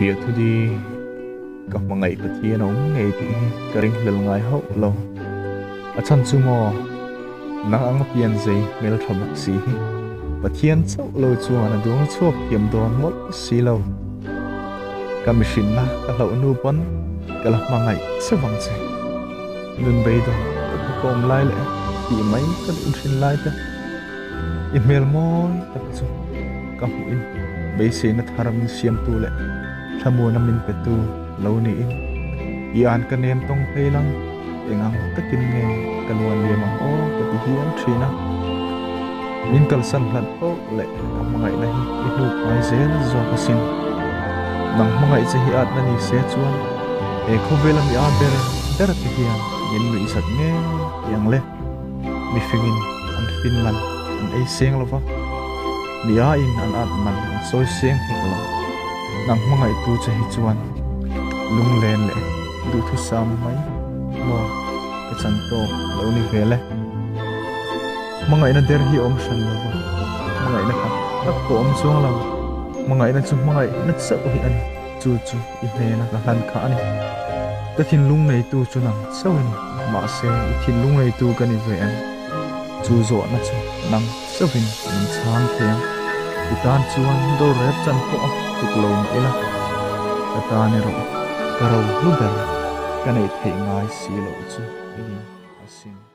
bia thu đi các mà ngày bát thiên ông ngày thì cái ring lel ngày hậu lâu ở chân chu mò nắng ang pian dây mel thầm xí bát thiên sâu lâu chuan là đúng chuộc kiếm đòn mất xí lâu cái machine na cái lẩu nu bún cái lẩu mà ngày sẽ vắng gì nên bây giờ cái com lai lệ thì mấy cái machine lai đó email môi tập trung các in bây giờ nó tham xiêm tu lệ tham mua năm min petu lâu ni in ian cái nem tông tây lăng engang tất kinh nghe cái nguồn liềm ang ô cái tí hiếm trina min kal san hlat ô lệ các ngày này ít lúc mai dễ do cái xin nang mga itse hiat na ni se chuan e khovelam ya ber ti hian yin mi sat nge yang le mi fingin an finland an ei seng lova mi a in an at man an soi seng hiklo nang mga itu che hi chuan lung len le du thu sam mai mo ka chan to lo ni vele mga ina der hi om shan lova mga ina ka ko om chuang lo mga ina chu mga ina sa hi an chu i he na ka han kha ani ta thin lung nei tu chu nang sawin ma se i thin lung nei tu ka ni ve an chu zo na chu nang sawin in chan theng i tan chuan do rep chan ko tik lo na ila ta ta ni ro ka ro lu ber ka nei thei ngai si lo chu i asin